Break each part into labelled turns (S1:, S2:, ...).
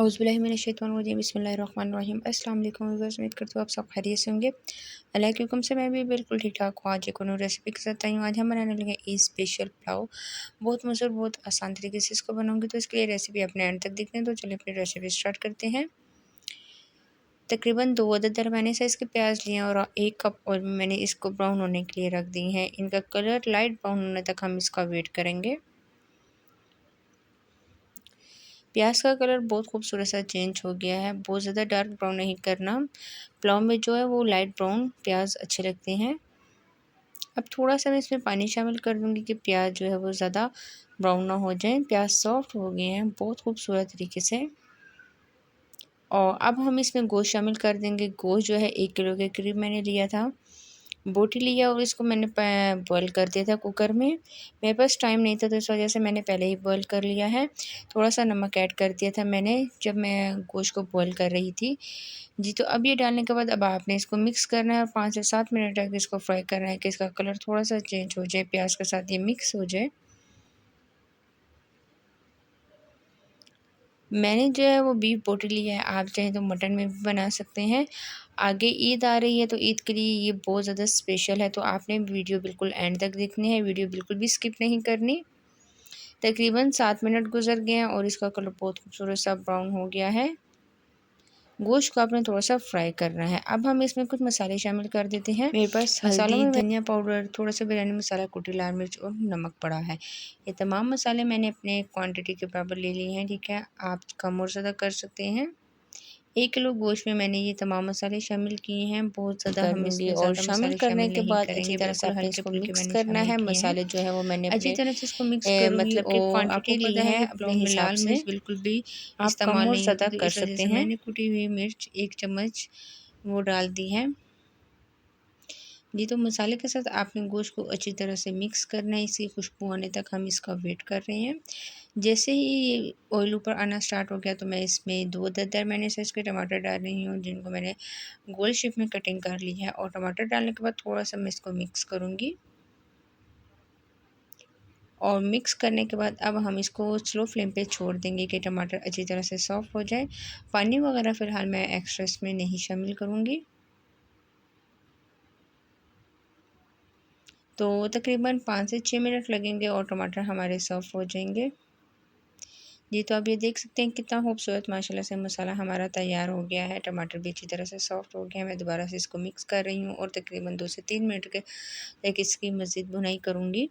S1: औज़ुबिल्लाहिमिनश्शैतानिर्रजीम बिस्मिल्लाहिर्रहमानिर्रहीम। अस्सलाम वालेकुम व्यूअर्स, उम्मीद करती हूँ आप सब खैरियत से होंगे। अल्लाह के हुक्म से मैं भी बिल्कुल ठीक-ठाक हूँ। आज एक और रेसिपी के साथ आई हूँ। आज हम बनाने लगे ईद स्पेशल पुलाव। बहुत मज़े और बहुत आसान तरीके से इसको बनाऊँगी, तो इसके लिए रेसिपी अपने एंड तक देखते हैं। तो चलिए अपनी रेसिपी स्टार्ट करते हैं। तकरीबन 2 अदद दरमियाने साइज़ के प्याज लिए और 1 कप ऑयल में मैंने इसको ब्राउन होने के लिए रख दी हैं। इनका कलर लाइट ब्राउन होने तक हम इसका वेट करेंगे। प्याज का कलर बहुत खूबसूरत सा चेंज हो गया है। बहुत ज़्यादा डार्क ब्राउन नहीं करना। पुलाव में जो है वो लाइट ब्राउन प्याज अच्छे लगते हैं। अब थोड़ा सा मैं इसमें पानी शामिल कर दूंगी कि प्याज जो है वो ज़्यादा ब्राउन ना हो जाए। प्याज सॉफ्ट हो गए हैं बहुत खूबसूरत तरीके से। और अब हम इसमें गोश्त शामिल कर देंगे। गोश्त जो है 1 किलो के करीब मैंने लिया था। बोटी लिया और इसको मैंने बॉईल कर दिया था कुकर में। मेरे पास टाइम नहीं था तो इस वजह से मैंने पहले ही बॉईल कर लिया है। थोड़ा सा नमक ऐड कर दिया था मैंने जब मैं गोश्त को बॉईल कर रही थी। जी, तो अब ये डालने के बाद अब आपने इसको मिक्स करना है और 5 से 7 मिनट तक इसको फ्राई करना है कि इसका कलर थोड़ा सा चेंज हो जाए, प्याज के साथ ये मिक्स हो जाए। मैंने जो है वो बीफ बोटी लिया है, आप चाहें तो मटन में भी बना सकते हैं। आगे ईद आ रही है तो ईद के लिए ये बहुत ज़्यादा स्पेशल है, तो आपने वीडियो बिल्कुल एंड तक देखनी है, वीडियो बिल्कुल भी स्किप नहीं करनी। तकरीबन 7 मिनट गुजर गए हैं और इसका कलर बहुत खूबसूरत सा ब्राउन हो गया है। गोश्त को आपने थोड़ा सा फ्राई करना है। अब हम इसमें कुछ मसाले शामिल कर देते हैं। मेरे पास
S2: मसालों
S1: हल्दी,
S2: में
S1: धनिया पाउडर, थोड़ा सा बिरयानी मसाला, कुटी लाल मिर्च और नमक पड़ा है। ये तमाम मसाले मैंने अपने क्वांटिटी के बराबर ले लिए हैं, ठीक है। आप कम और ज़्यादा कर सकते हैं। 1 किलो गोश्त में मैंने ये तमाम मसाले शामिल किए हैं। बहुत ज़्यादा
S2: कर
S1: हम
S2: लूँगी
S1: इसमें
S2: और
S1: ज़्यादा
S2: शामिल
S1: मसाले
S2: करने
S1: शामिल
S2: के
S1: नहीं
S2: बाद अच्छी
S1: करेंगे,
S2: तरह से
S1: बिल्कुल
S2: आपने इसको
S1: हल्के-फुल्के
S2: मिक्स
S1: मैंने
S2: करना
S1: शामिल
S2: है।
S1: किए हैं।
S2: मसाले जो है वो मैंने
S1: अच्छी
S2: अपने
S1: तरह से इसको मिक्स करूँगी
S2: मतलब कि
S1: और
S2: क्वांटिटी
S1: आपको
S2: ली
S1: पता है
S2: है
S1: कि
S2: अपने
S1: पुलाव में
S2: हिसाब
S1: लाल
S2: से।
S1: मिर्च बिल्कुल भी
S2: आप कम
S1: इस्तेमाल
S2: और
S1: नहीं होती,
S2: ज़्यादा
S1: तो
S2: कर
S1: इस वजह
S2: सकते
S1: से
S2: हैं।
S1: मैंने कुटी हुई मिर्च 1 चम्मच वो डाल दी है। जी, तो मसाले के साथ आपने गोश्त को अच्छी तरह से मिक्स करना है। इसकी खुशबू आने तक हम इसका वेट कर रहे हैं। जैसे ही ये ऑयल ऊपर आना स्टार्ट हो गया तो मैं इसमें 2 दरमियाने साइज़ के टमाटर डाल रही हूँ, जिनको मैंने गोल शेप में कटिंग कर ली है। और टमाटर डालने के बाद थोड़ा सा मैं इसको मिक्स करूँगी। और मिक्स करने के बाद अब हम इसको स्लो फ्लेम पे छोड़ देंगे कि टमाटर अच्छी तरह से सॉफ्ट हो जाए। पानी वगैरह फ़िलहाल मैं एक्स्ट्रा इसमें नहीं शामिल करूँगी। तो तकरीबन 5 से 6 मिनट लगेंगे और टमाटर हमारे सॉफ्ट हो जाएंगे। जी, तो आप ये देख सकते हैं कितना खूबसूरत माशाल्लाह से मसाला हमारा तैयार हो गया है। टमाटर भी अच्छी तरह से सॉफ्ट हो गया है। मैं दोबारा से इसको मिक्स कर रही हूँ और तकरीबन 2 से 3 मिनट के तक इसकी मज़ीद भुनाई करूँगी।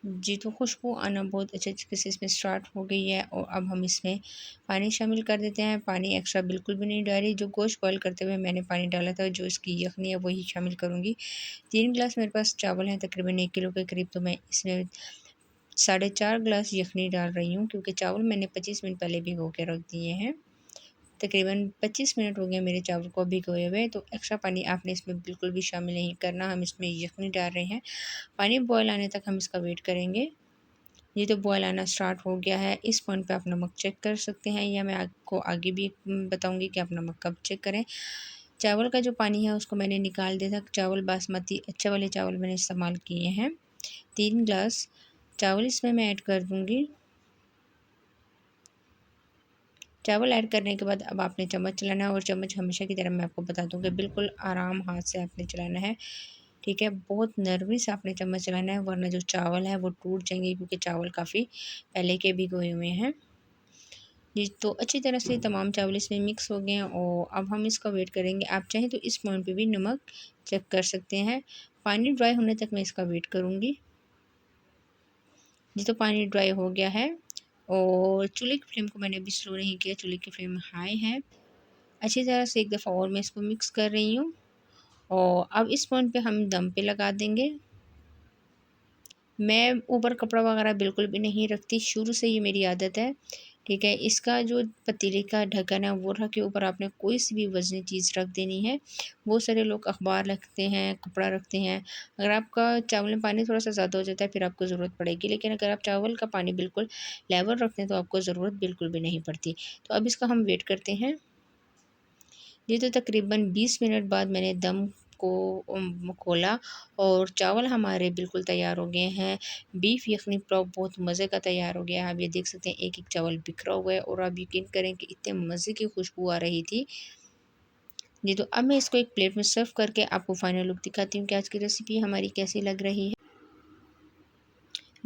S1: जी, तो खुशबू आना बहुत अच्छे तरीके से इसमें स्टार्ट हो गई है और अब हम इसमें पानी शामिल कर देते हैं। पानी एक्स्ट्रा बिल्कुल भी नहीं डाली। जो गोश्त बॉयल करते हुए मैंने पानी डाला था, जो इसकी यखनी है वही शामिल करूँगी। 3 गिलास मेरे पास चावल हैं, तकरीबन 1 किलो के करीब, तो मैं इसमें 4.5 गिलास यखनी डाल रही हूँ, क्योंकि चावल मैंने 25 मिनट पहले भिगो के रख दिए हैं। तकरीबन 25 मिनट हो गए मेरे चावल को भिगोए हुए, तो एक्स्ट्रा पानी आपने इसमें बिल्कुल भी शामिल नहीं करना। हम इसमें यखनी डाल रहे हैं। पानी बॉयल आने तक हम इसका वेट करेंगे। ये तो बॉयल आना स्टार्ट हो गया है। इस पॉइंट पे आप नमक चेक कर सकते हैं, या मैं आपको आगे भी बताऊंगी कि आप नमक कब चेक करें। चावल का जो पानी है उसको मैंने निकाल दिया था। चावल बासमती अच्छे वाले चावल मैंने इस्तेमाल किए हैं। 3 गिलास चावल इसमें मैं ऐड कर दूंगी। चावल ऐड करने के बाद अब आपने चम्मच चलाना है, और चम्मच हमेशा की तरह मैं आपको बता दूँ कि बिल्कुल आराम हाथ से आपने चलाना है, ठीक है। बहुत नरमी से आपने चम्मच चलाना है, वरना जो चावल है वो टूट जाएंगे, क्योंकि चावल काफ़ी पहले के भिगोए हुए हैं। जी, तो अच्छी तरह से तमाम चावल इसमें मिक्स हो गए हैं और अब हम इसका वेट करेंगे। आप चाहें तो इस पॉइंट पे भी नमक चेक कर सकते हैं। पानी ड्राई होने तक मैं इसका वेट करूँगी। जी, तो पानी ड्राई हो गया है और चूल्हे की फ्लेम को मैंने अभी स्लो नहीं किया, चूल्हे की फ्लेम हाई है। अच्छी तरह से एक दफ़ा और मैं इसको मिक्स कर रही हूँ और अब इस पॉइंट पे हम दम पे लगा देंगे। मैं ऊपर कपड़ा वगैरह बिल्कुल भी नहीं रखती, शुरू से ये मेरी आदत है, ठीक है। इसका जो पतीले का ढक्कन है वो रख के ऊपर आपने कोई सी भी वज़नी चीज़ रख देनी है। बहुत सारे लोग अखबार रखते हैं, कपड़ा रखते हैं। अगर आपका चावल में पानी थोड़ा सा ज़्यादा हो जाता है फिर आपको ज़रूरत पड़ेगी, लेकिन अगर आप चावल का पानी बिल्कुल लेवल रखते हैं तो आपको ज़रूरत बिल्कुल भी नहीं पड़ती। तो अब इसका हम वेट करते हैं। ये तो तकरीबन 20 मिनट बाद मैंने दम को खोला और चावल हमारे बिल्कुल तैयार हो गए हैं। बीफ यखनी पुलाव बहुत मज़े का तैयार हो गया है। आप ये देख सकते हैं एक-एक चावल बिखरा हुआ है और आप यकीन करें कि इतने मज़े की खुशबू आ रही थी। जी, तो अब मैं इसको एक प्लेट में सर्व करके आपको फाइनल लुक दिखाती हूँ कि आज की रेसिपी हमारी कैसी लग रही है।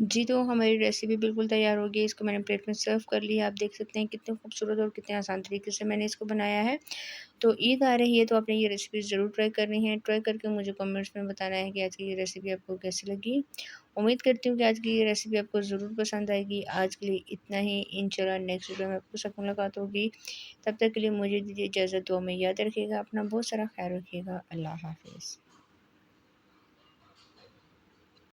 S1: जी, तो हमारी रेसिपी बिल्कुल तैयार हो गई है। इसको मैंने प्लेट में सर्व कर लिया। आप देख सकते हैं कितने खूबसूरत और कितने आसान तरीके से मैंने इसको बनाया है। तो ईद आ रही है तो आपने ये रेसिपी ज़रूर ट्राई करनी है। ट्राई करके मुझे कमेंट्स में बताना है कि आज की ये रेसिपी आपको कैसी लगी। उम्मीद करती हूँ कि आज की ये रेसिपी आपको ज़रूर पसंद आएगी। आज के लिए इतना ही। इंशाल्लाह नेक्स्ट वीडियो में आपके साथ मुलाकात होगी। तब तक के लिए मुझे दीजिए इजाज़त। दुआ में याद रखिएगा अपना बहुत सारा ख़्याल रखिएगा। अल्लाह हाफ़िज़।